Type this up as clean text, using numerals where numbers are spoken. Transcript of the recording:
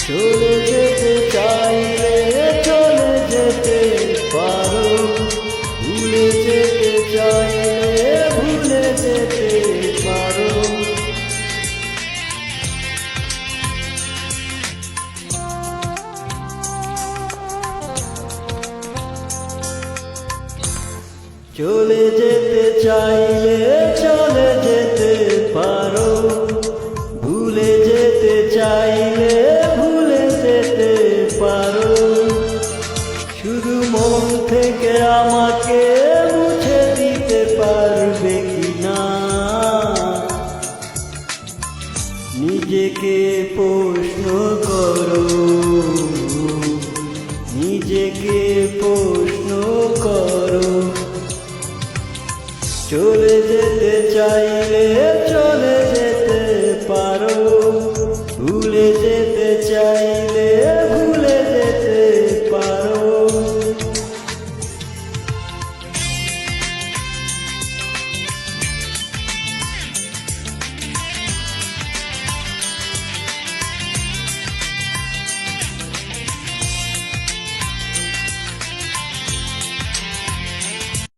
চলে যেতে চাইলে চলে যেতে পারো, ভুলে যেতে চাইলে ভুলে যেতে পারো। চলে যেতে চাইলে চলে যেতে পারো, ভুলে যেতে চাইলে ভুলে যেতে পারো। শুধু মন থেকে আমাকে মুছে দিতে পারবে কিনা, নিজেকে